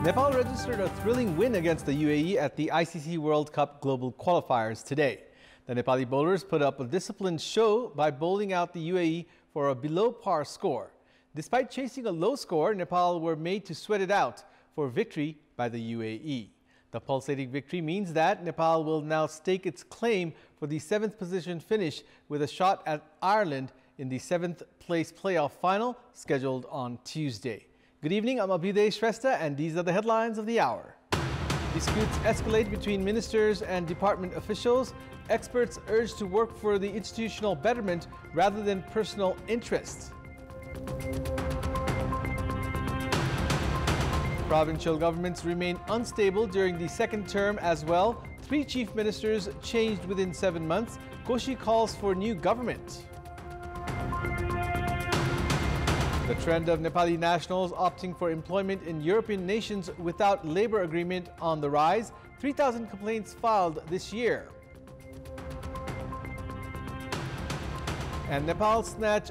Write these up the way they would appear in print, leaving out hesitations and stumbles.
Nepal registered a thrilling win against the UAE at the ICC World Cup Global Qualifiers today. The Nepali bowlers put up a disciplined show by bowling out the UAE for a below-par score. Despite chasing a low score, Nepal were made to sweat it out for victory by the UAE. The pulsating victory means that Nepal will now stake its claim for the 7th position finish with a shot at Ireland in the 7th place playoff final scheduled on Tuesday. Good evening, I'm Abhiday Shrestha and these are the headlines of the hour. Disputes escalate between ministers and department officials. Experts urge to work for the institutional betterment rather than personal interests. Provincial governments remain unstable during the second term as well. 3 chief ministers changed within 7 months. Koshi calls for new government. The trend of Nepali nationals opting for employment in European nations without labor agreement on the rise. 3,000 complaints filed this year. And Nepal snatched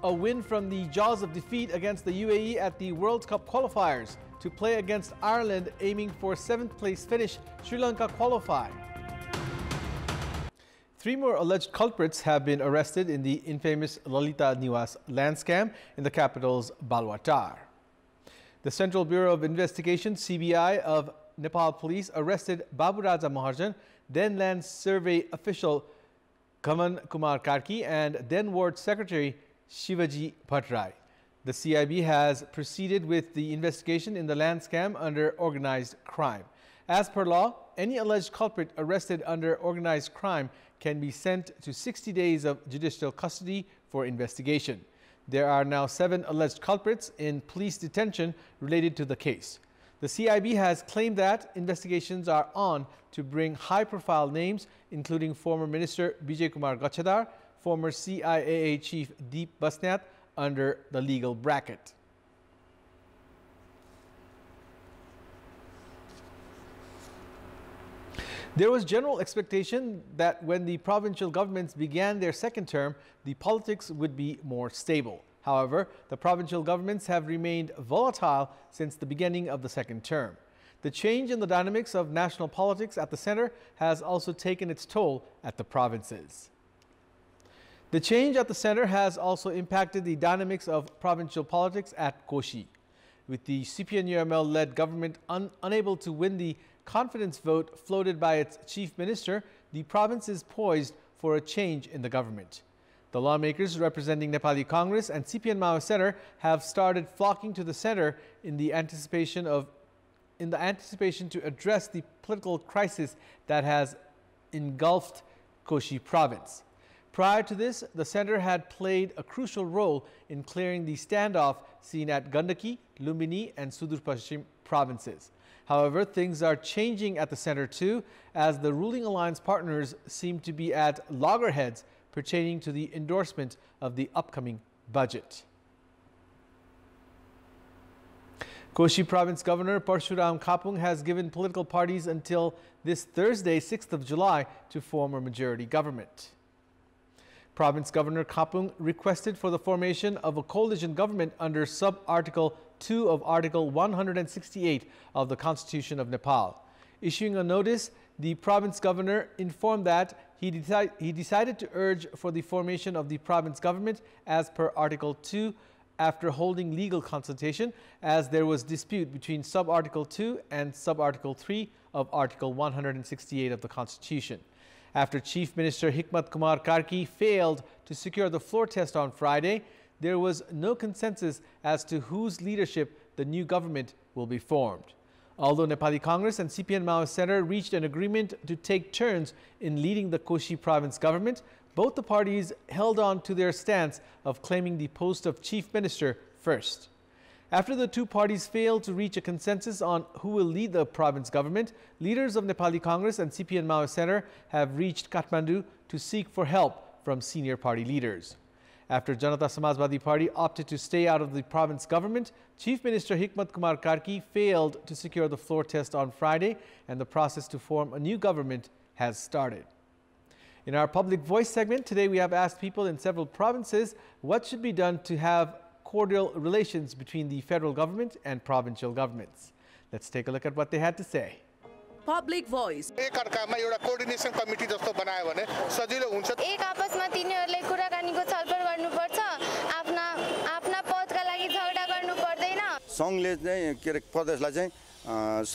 a win from the jaws of defeat against the UAE at the World Cup qualifiers to play against Ireland, aiming for 7th place finish. Sri Lanka qualify. 3 more alleged culprits have been arrested in the infamous Lalita Niwas land scam in the capital's Balwatar. The Central Bureau of Investigation (CBI) of Nepal Police arrested Babu Raja Maharjan, then Land Survey official Kaman Kumar Karki, and then Ward Secretary Shivaji Bhatrai. The CIB has proceeded with the investigation in the land scam under organized crime. As per law, any alleged culprit arrested under organized crime can be sent to 60 days of judicial custody for investigation. There are now 7 alleged culprits in police detention related to the case. The CIB has claimed that investigations are on to bring high-profile names, including former Minister Vijay Kumar Gachadar, former CIAA Chief Deep Basnat, under the legal bracket. There was general expectation that when the provincial governments began their second term, the politics would be more stable. However, the provincial governments have remained volatile since the beginning of the second term. The change in the dynamics of national politics at the center has also taken its toll at the provinces. The change at the center has also impacted the dynamics of provincial politics at Koshi. With the CPN-UML-led government unable to win the confidence vote floated by its chief minister, the province is poised for a change in the government. The lawmakers representing Nepali Congress and CPN-Mao Center have started flocking to the center in the anticipation to address the political crisis that has engulfed Koshi province. Prior to this, the center had played a crucial role in clearing the standoff seen at Gandaki, Lumbini and Sudur Pashchim provinces. However, things are changing at the center too, as the ruling alliance partners seem to be at loggerheads pertaining to the endorsement of the upcoming budget. Koshi Province Governor Parshuram Kapung has given political parties until this Thursday, 6th of July, to form a majority government. Province Governor Kapung requested for the formation of a coalition government under sub-article 2 of Article 168 of the Constitution of Nepal. Issuing a notice, the province governor informed that he decided to urge for the formation of the province government as per Article 2 after holding legal consultation, as there was dispute between sub-article 2 and sub-article 3 of Article 168 of the Constitution. After Chief Minister Hikmat Kumar Karki failed to secure the floor test on Friday, there was no consensus as to whose leadership the new government will be formed. Although Nepali Congress and CPN-Mao Center reached an agreement to take turns in leading the Koshi province government, both the parties held on to their stance of claiming the post of Chief Minister first. After the 2 parties failed to reach a consensus on who will lead the province government, leaders of Nepali Congress and CPN-Mao Center have reached Kathmandu to seek for help from senior party leaders. After Janata Samajwadi Party opted to stay out of the province government, Chief Minister Hikmat Kumar Karki failed to secure the floor test on Friday, and the process to form a new government has started. In our Public Voice segment, today we have asked people in several provinces what should be done to have cordial relations between the federal government and provincial governments. Let's take a look at what they had to say. Public voice. एक अर्कामा एउटा coordination committee जस्तो बनायो भने सजिलो हुन्छ एक आपसमा तिनीहरुले कुराकानीको छलफल गर्नुपर्छ आफ्ना पदका लागि झगडा गर्नु पर्दैन संघले चाहिँ के रे प्रदेशलाई चाहिँ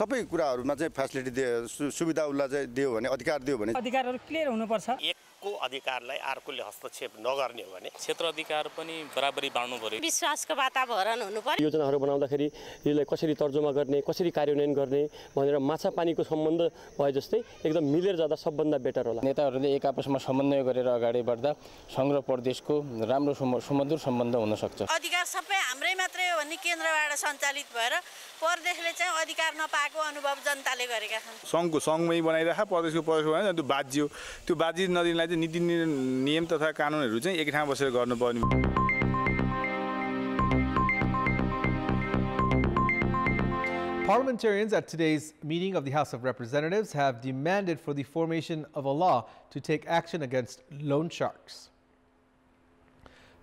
सबै कुराहरुमा चाहिँ फ्यासिलिटी दियो सुविधा उल्ला चाहिँ दियो भने अधिकार दियो भने अधिकारहरु क्लियर हुनुपर्छ एकको अधिकारलाई अर्कोले हस्तक्षेप नगर्ने हो भने क्षेत्र अधिकार पनि बराबरी बाँड्नु पर्यो विश्वासको वातावरण हुनु पर्यो योजनाहरु बनाउँदाखेरि यसलाई कसरी तर्जुमा गर्ने कसरी कार्यान्वयन गर्ने भनेर माछा पानीको सम्बन्ध भए जस्तै एकदम मिलेर जाँदा सबभन्दा बेटर होला नेताहरूले एक आपसमा समन्वय गरेर अगाडि बढ्दा संघ र प्रदेशको राम्रो सुमधुर सम्बन्ध हुन सक्छ अधिकार सबै हाम्रै मात्रै हो भन्ने केन्द्रबाट सञ्चालित भएर प्रदेशले चाहिँ अधिकार नपाएको अनुभव जनताले गरेका छन् संघको संघमै बनाइराखा प्रदेशको भने त्यो बाज्यो त्यो बाजी नदिनलाई चाहिँ नीति नियम तथा कानुनहरु चाहिँ एक ठाउँमा बसेर गर्नुपर्ने Parliamentarians at today's meeting of the House of Representatives have demanded for the formation of a law to take action against loan sharks.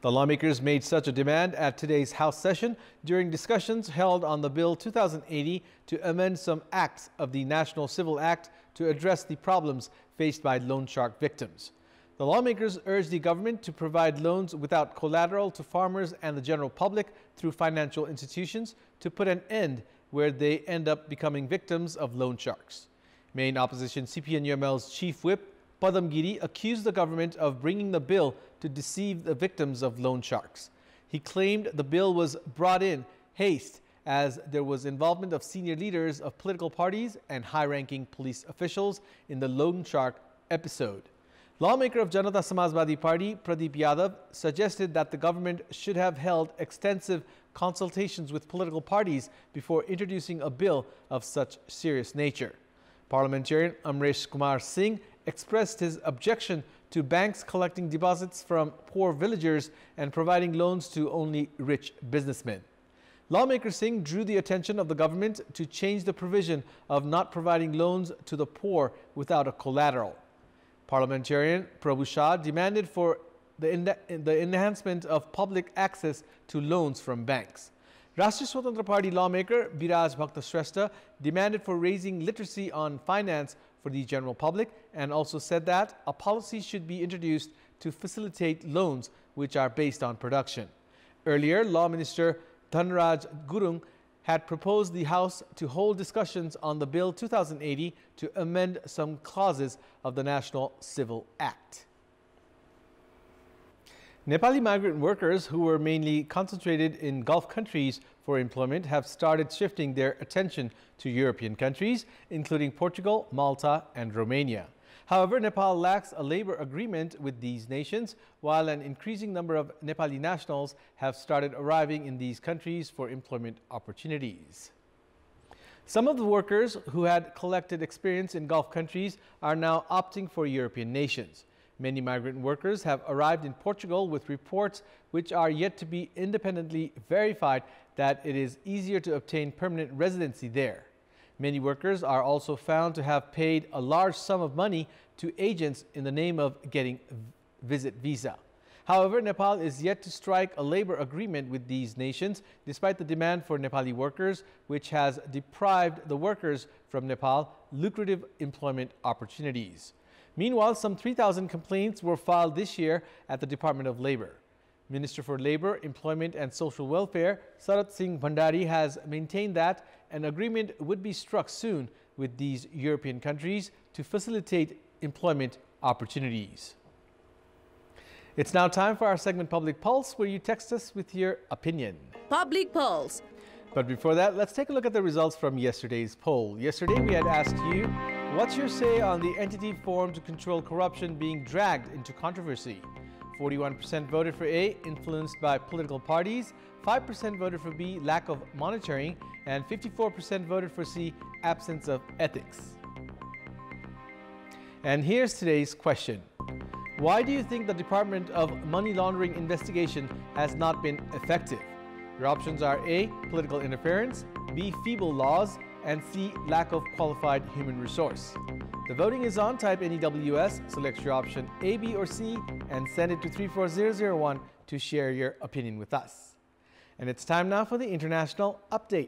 The lawmakers made such a demand at today's House session during discussions held on the Bill 2080 to amend some acts of the National Civil Act to address the problems faced by loan shark victims. The lawmakers urged the government to provide loans without collateral to farmers and the general public through financial institutions to put an end where they end up becoming victims of loan sharks. Main opposition CPN-UML's chief whip, Padam Giri, accused the government of bringing the bill to deceive the victims of loan sharks. He claimed the bill was brought in haste as there was involvement of senior leaders of political parties and high-ranking police officials in the loan shark episode. Lawmaker of Janata Samajwadi Party, Pradeep Yadav, suggested that the government should have held extensive consultations with political parties before introducing a bill of such serious nature. Parliamentarian Amresh Kumar Singh expressed his objection to banks collecting deposits from poor villagers and providing loans to only rich businessmen. Lawmaker Singh drew the attention of the government to change the provision of not providing loans to the poor without a collateral. Parliamentarian Prabhu Shah demanded for the enhancement of public access to loans from banks. Rashtriya Swatantra Party lawmaker Biraj Bhakta Shrestha demanded for raising literacy on finance for the general public and also said that a policy should be introduced to facilitate loans which are based on production. Earlier, Law Minister Dhanraj Gurung had proposed the House to hold discussions on the Bill 2080 to amend some clauses of the National Civil Act. Nepali migrant workers who were mainly concentrated in Gulf countries for employment have started shifting their attention to European countries, including Portugal, Malta, and Romania. However, Nepal lacks a labor agreement with these nations, while an increasing number of Nepali nationals have started arriving in these countries for employment opportunities. Some of the workers who had collected experience in Gulf countries are now opting for European nations. Many migrant workers have arrived in Portugal with reports which are yet to be independently verified that it is easier to obtain permanent residency there. Many workers are also found to have paid a large sum of money to agents in the name of getting visit visa. However, Nepal is yet to strike a labor agreement with these nations, despite the demand for Nepali workers, which has deprived the workers from Nepal lucrative employment opportunities. Meanwhile, some 3,000 complaints were filed this year at the Department of Labor. Minister for Labor, Employment and Social Welfare, Sarat Singh Bhandari, has maintained that an agreement would be struck soon with these European countries to facilitate employment opportunities. It's now time for our segment Public Pulse, where you text us with your opinion. Public Pulse. But before that, let's take a look at the results from yesterday's poll. Yesterday, we had asked you, what's your say on the entity formed to control corruption being dragged into controversy? 41% voted for A, influenced by political parties, 5% voted for B, lack of monitoring, and 54% voted for C, absence of ethics. And here's today's question. Why do you think the Department of Money Laundering investigation has not been effective? Your options are A, political interference, B, feeble laws, and C, lack of qualified human resource. The voting is on. Type NEWS, select your option A, B, or C, and send it to 34001 to share your opinion with us. And it's time now for the international update.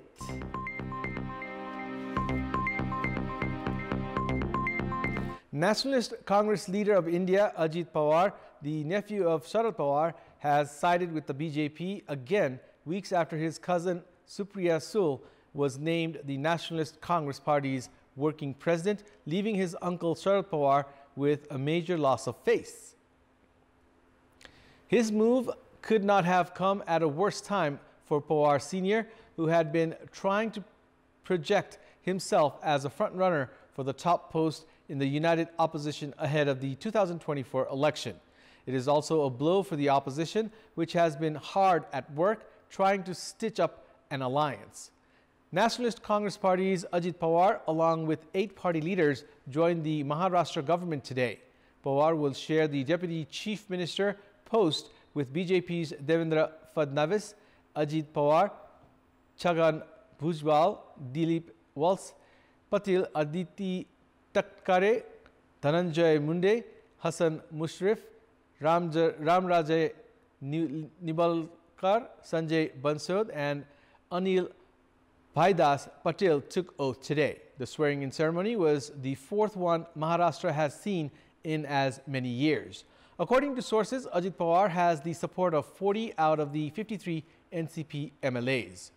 Nationalist Congress leader of India, Ajit Pawar, the nephew of Sharad Pawar, has sided with the BJP again weeks after his cousin Supriya Sul was named the Nationalist Congress Party's working president, leaving his uncle Sharad Pawar with a major loss of face. His move could not have come at a worse time for Pawar Sr., who had been trying to project himself as a front-runner for the top post in the united opposition ahead of the 2024 election. It is also a blow for the opposition, which has been hard at work trying to stitch up an alliance. Nationalist Congress Party's Ajit Pawar, along with 8 party leaders, joined the Maharashtra government today. Pawar will share the Deputy Chief Minister post with BJP's Devendra Fadnavis, Ajit Pawar, Chhagan Bhujbal, Dilip Walsh, Patil Aditi Takkare, Dhananjay Munde, Hassan Mushrif, Ramrajay Nibalkar, Sanjay Bansod and Anil Bhaidas Patel took oath today. The swearing-in ceremony was the 4th one Maharashtra has seen in as many years. According to sources, Ajit Pawar has the support of 40 out of the 53 NCP MLAs.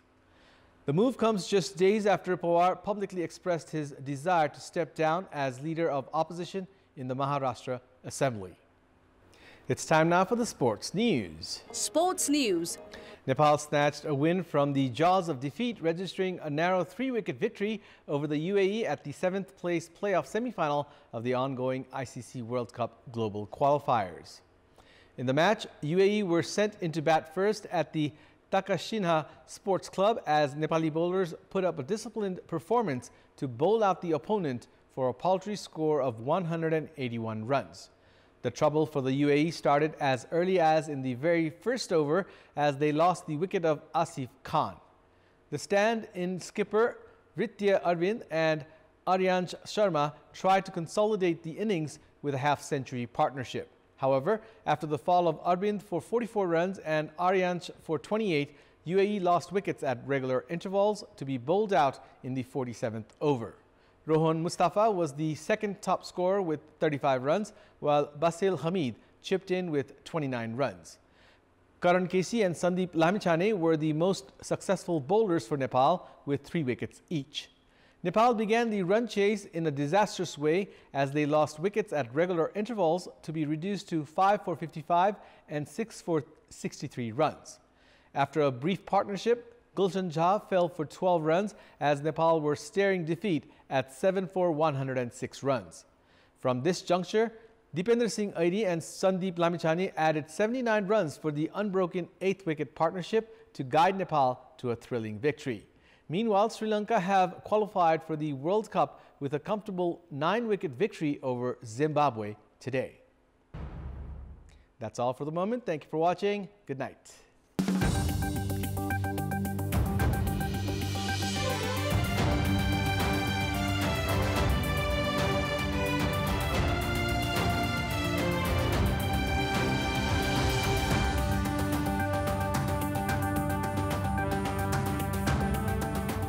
The move comes just days after Pawar publicly expressed his desire to step down as leader of opposition in the Maharashtra Assembly. It's time now for the sports news. Sports news. Nepal snatched a win from the jaws of defeat, registering a narrow 3-wicket victory over the UAE at the 7th place playoff semi-final of the ongoing ICC World Cup Global Qualifiers. In the match, UAE were sent into bat first at the Takashinha Sports Club as Nepali bowlers put up a disciplined performance to bowl out the opponent for a paltry score of 181 runs. The trouble for the UAE started as early as in the very first over as they lost the wicket of Asif Khan. The stand-in skipper Ritya Arvind and Aryansh Sharma tried to consolidate the innings with a half-century partnership. However, after the fall of Arvind for 44 runs and Aryansh for 28, UAE lost wickets at regular intervals to be bowled out in the 47th over. Rohan Mustafa was the second top scorer with 35 runs, while Basil Hamid chipped in with 29 runs. Karan Casey and Sandeep Lamichhane were the most successful bowlers for Nepal with 3 wickets each. Nepal began the run chase in a disastrous way as they lost wickets at regular intervals to be reduced to 5 for 55 and 6 for 63 runs. After a brief partnership, Gulshan Jha fell for 12 runs as Nepal were staring defeat at 7 for 106 runs. From this juncture, Dipender Singh Airi and Sandeep Lamichhane added 79 runs for the unbroken 8th wicket partnership to guide Nepal to a thrilling victory. Meanwhile, Sri Lanka have qualified for the World Cup with a comfortable 9-wicket victory over Zimbabwe today. That's all for the moment. Thank you for watching. Good night.